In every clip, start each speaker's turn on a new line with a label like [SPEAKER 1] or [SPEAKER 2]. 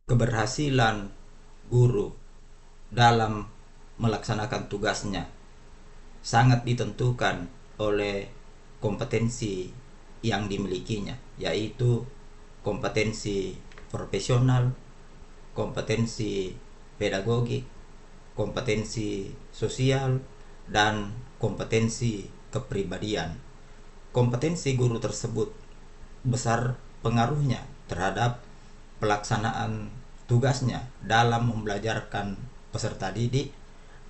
[SPEAKER 1] Keberhasilan guru dalam melaksanakan tugasnya sangat ditentukan oleh kompetensi yang dimilikinya, yaitu kompetensi profesional, kompetensi pedagogik, kompetensi sosial, dan kompetensi kepribadian. Kompetensi guru tersebut besar pengaruhnya terhadap pelaksanaan tugasnya dalam membelajarkan peserta didik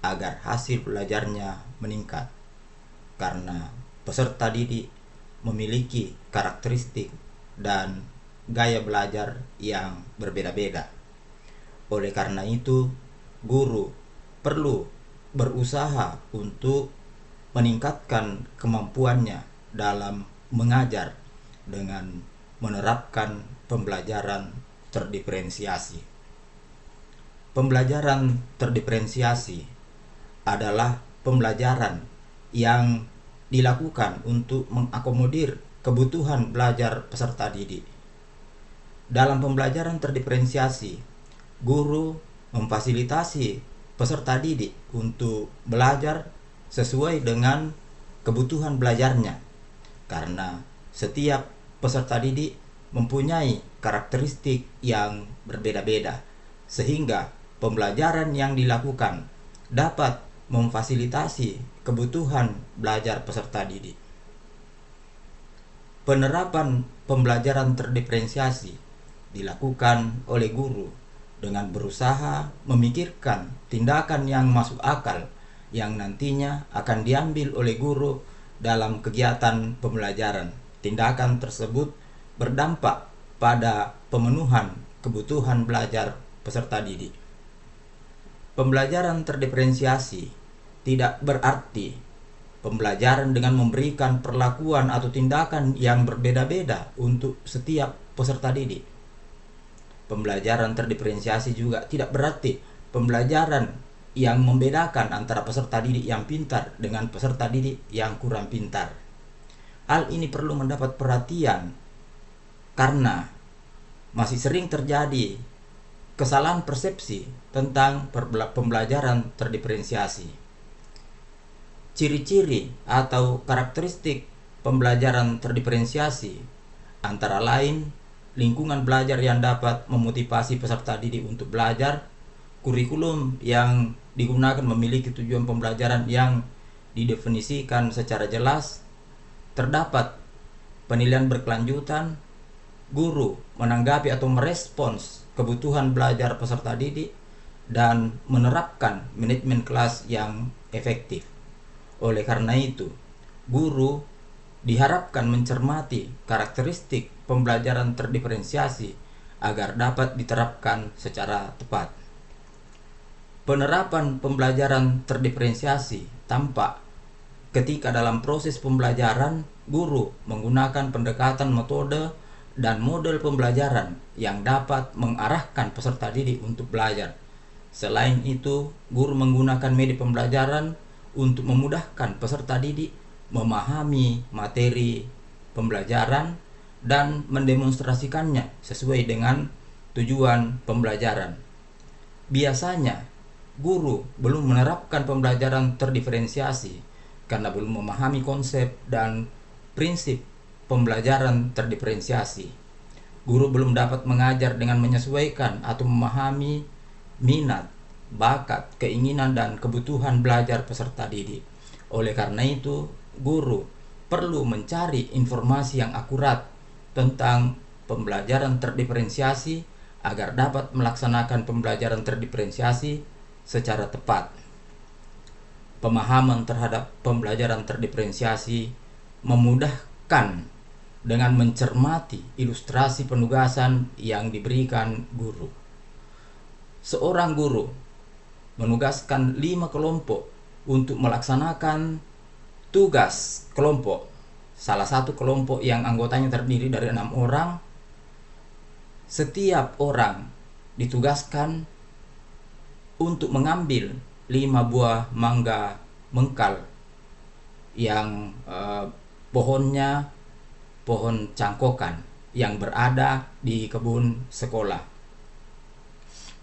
[SPEAKER 1] agar hasil belajarnya meningkat, karena peserta didik memiliki karakteristik dan gaya belajar yang berbeda-beda. Oleh karena itu, guru perlu berusaha untuk meningkatkan kemampuannya dalam mengajar dengan menerapkan pembelajaran terdiferensiasi. Pembelajaran terdiferensiasi adalah pembelajaran yang dilakukan untuk mengakomodir kebutuhan belajar peserta didik. Dalam pembelajaran terdiferensiasi, guru memfasilitasi peserta didik untuk belajar sesuai dengan kebutuhan belajarnya, karena setiap peserta didik mempunyai karakteristik yang berbeda-beda, sehingga pembelajaran yang dilakukan dapat memfasilitasi kebutuhan belajar peserta didik. Penerapan pembelajaran terdiferensiasi dilakukan oleh guru dengan berusaha memikirkan tindakan yang masuk akal yang nantinya akan diambil oleh guru dalam kegiatan pembelajaran. Tindakan tersebut berdampak pada pemenuhan kebutuhan belajar peserta didik. Pembelajaran terdiferensiasi tidak berarti pembelajaran dengan memberikan perlakuan atau tindakan yang berbeda-beda untuk setiap peserta didik. Pembelajaran terdiferensiasi juga tidak berarti pembelajaran yang membedakan antara peserta didik yang pintar dengan peserta didik yang kurang pintar. Hal ini perlu mendapat perhatian karena masih sering terjadi kesalahan persepsi tentang pembelajaran terdiferensiasi. Ciri-ciri atau karakteristik pembelajaran terdiferensiasi antara lain lingkungan belajar yang dapat memotivasi peserta didik untuk belajar, kurikulum yang digunakan memiliki tujuan pembelajaran yang didefinisikan secara jelas, terdapat penilaian berkelanjutan, guru menanggapi atau merespons kebutuhan belajar peserta didik, dan menerapkan manajemen kelas yang efektif. Oleh karena itu, guru diharapkan mencermati karakteristik pembelajaran terdiferensiasi agar dapat diterapkan secara tepat. Penerapan pembelajaran terdiferensiasi tampak ketika dalam proses pembelajaran guru menggunakan pendekatan metode dan model pembelajaran yang dapat mengarahkan peserta didik untuk belajar. Selain itu, guru menggunakan media pembelajaran untuk memudahkan peserta didik memahami materi pembelajaran dan mendemonstrasikannya sesuai dengan tujuan pembelajaran. Biasanya, guru belum menerapkan pembelajaran terdiferensiasi karena belum memahami konsep dan prinsip pembelajaran terdiferensiasi. Guru belum dapat mengajar dengan menyesuaikan atau memahami minat, bakat, keinginan, dan kebutuhan belajar peserta didik. Oleh karena itu, guru perlu mencari informasi yang akurat tentang pembelajaran terdiferensiasi agar dapat melaksanakan pembelajaran terdiferensiasi secara tepat. Pemahaman terhadap pembelajaran terdiferensiasi memudahkan dengan mencermati ilustrasi penugasan yang diberikan guru. Seorang guru menugaskan 5 kelompok untuk melaksanakan tugas kelompok. Salah satu kelompok yang anggotanya terdiri dari 6 orang. Setiap orang ditugaskan untuk mengambil 5 buah mangga mengkal yang pohonnya pohon cangkokan yang berada di kebun sekolah.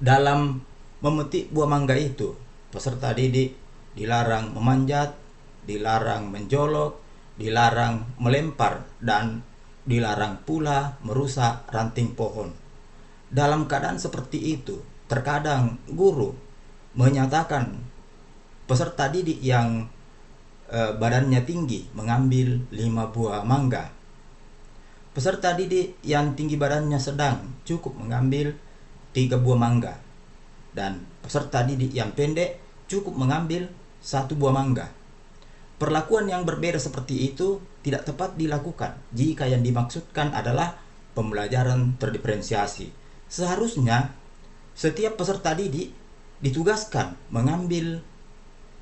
[SPEAKER 1] Dalam memetik buah mangga itu, peserta didik dilarang memanjat, dilarang menjolok, dilarang melempar, dan dilarang pula merusak ranting pohon. Dalam keadaan seperti itu, terkadang guru menyatakan peserta didik yang badannya tinggi mengambil 5 buah mangga. Peserta didik yang tinggi badannya sedang cukup mengambil 3 buah mangga. Dan peserta didik yang pendek cukup mengambil 1 buah mangga. Perlakuan yang berbeda seperti itu tidak tepat dilakukan jika yang dimaksudkan adalah pembelajaran terdiferensiasi. Seharusnya setiap peserta didik ditugaskan mengambil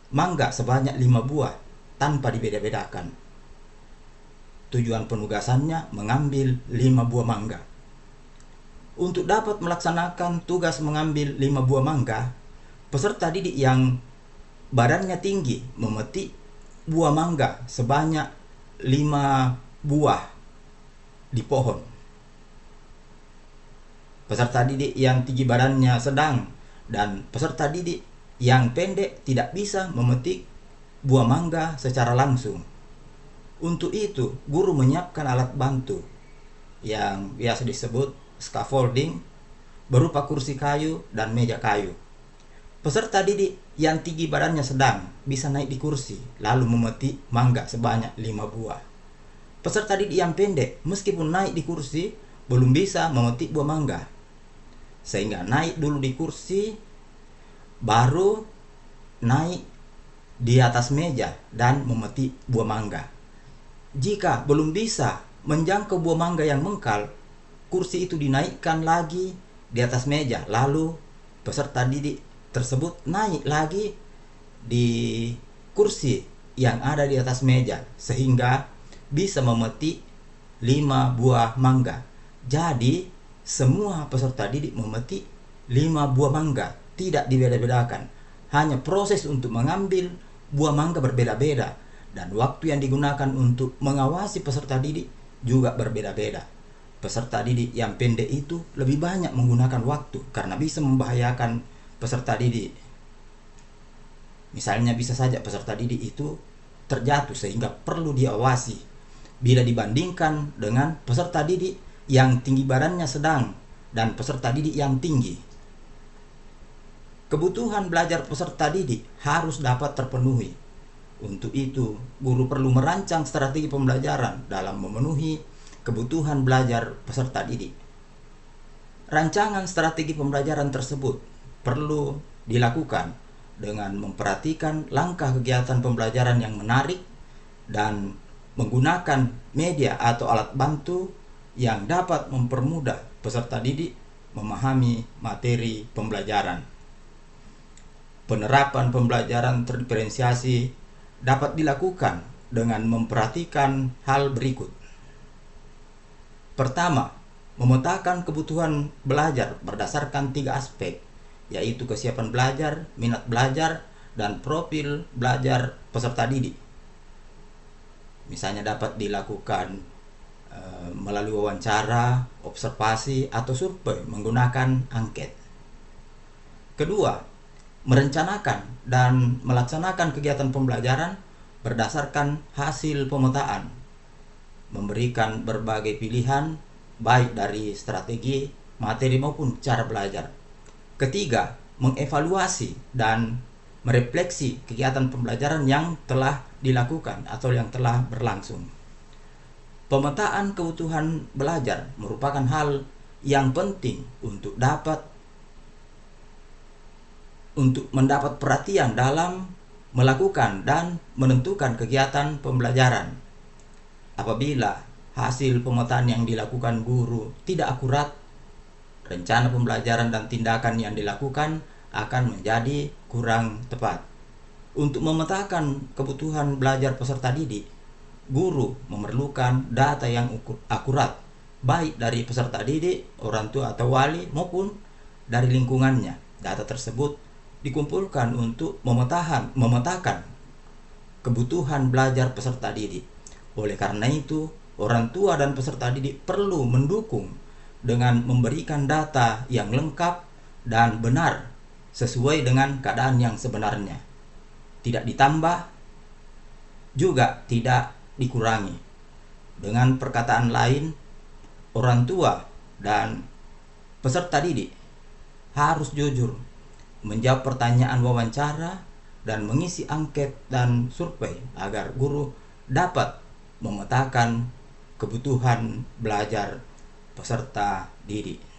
[SPEAKER 1] mangga sebanyak 5 buah tanpa dibeda-bedakan. Tujuan penugasannya mengambil 5 buah mangga. Untuk dapat melaksanakan tugas mengambil 5 buah mangga, peserta didik yang badannya tinggi memetik buah mangga sebanyak 5 buah di pohon. Peserta didik yang tinggi badannya sedang dan peserta didik yang pendek tidak bisa memetik buah mangga secara langsung. Untuk itu, guru menyiapkan alat bantu yang biasa disebut scaffolding berupa kursi kayu dan meja kayu. Peserta didik yang tinggi badannya sedang bisa naik di kursi lalu memetik mangga sebanyak 5 buah. Peserta didik yang pendek meskipun naik di kursi belum bisa memetik buah mangga. Sehingga naik dulu di kursi baru naik di atas meja dan memetik buah mangga. Jika belum bisa menjangkau buah mangga yang mengkal, kursi itu dinaikkan lagi di atas meja, lalu peserta didik tersebut naik lagi di kursi yang ada di atas meja sehingga bisa memetik 5 buah mangga. Jadi semua peserta didik memetik 5 buah mangga, tidak dibeda-bedakan. Hanya proses untuk mengambil buah mangga berbeda-beda dan waktu yang digunakan untuk mengawasi peserta didik juga berbeda-beda. Peserta didik yang pendek itu lebih banyak menggunakan waktu karena bisa membahayakan peserta didik. Misalnya bisa saja peserta didik itu terjatuh sehingga perlu diawasi bila dibandingkan dengan peserta didik yang tinggi badannya sedang dan peserta didik yang tinggi. Kebutuhan belajar peserta didik harus dapat terpenuhi. Untuk itu, guru perlu merancang strategi pembelajaran dalam memenuhi kebutuhan belajar peserta didik. Rancangan strategi pembelajaran tersebut perlu dilakukan dengan memperhatikan langkah kegiatan pembelajaran yang menarik dan menggunakan media atau alat bantu yang dapat mempermudah peserta didik memahami materi pembelajaran. Penerapan pembelajaran terdiferensiasi dapat dilakukan dengan memperhatikan hal berikut. Pertama, memetakan kebutuhan belajar berdasarkan 3 aspek, yaitu kesiapan belajar, minat belajar, dan profil belajar peserta didik. Misalnya dapat dilakukan melalui wawancara, observasi, atau survei menggunakan angket. Kedua, merencanakan dan melaksanakan kegiatan pembelajaran berdasarkan hasil pemetaan, memberikan berbagai pilihan baik dari strategi, materi maupun cara belajar. Ketiga, mengevaluasi dan merefleksi kegiatan pembelajaran yang telah dilakukan atau yang telah berlangsung. Pemetaan kebutuhan belajar merupakan hal yang penting untuk mendapat perhatian dalam melakukan dan menentukan kegiatan pembelajaran. Apabila hasil pemetaan yang dilakukan guru tidak akurat, rencana pembelajaran dan tindakan yang dilakukan akan menjadi kurang tepat. Untuk memetakan kebutuhan belajar peserta didik, guru memerlukan data yang akurat, baik dari peserta didik, orang tua atau wali, maupun dari lingkungannya. Data tersebut dikumpulkan untuk memetakan kebutuhan belajar peserta didik. Oleh karena itu, orang tua dan peserta didik perlu mendukung dengan memberikan data yang lengkap dan benar sesuai dengan keadaan yang sebenarnya. Tidak ditambah, juga tidak dikurangi. Dengan perkataan lain, orang tua dan peserta didik harus jujur menjawab pertanyaan wawancara dan mengisi angket dan survei agar guru dapat memetakan kebutuhan belajar peserta didik.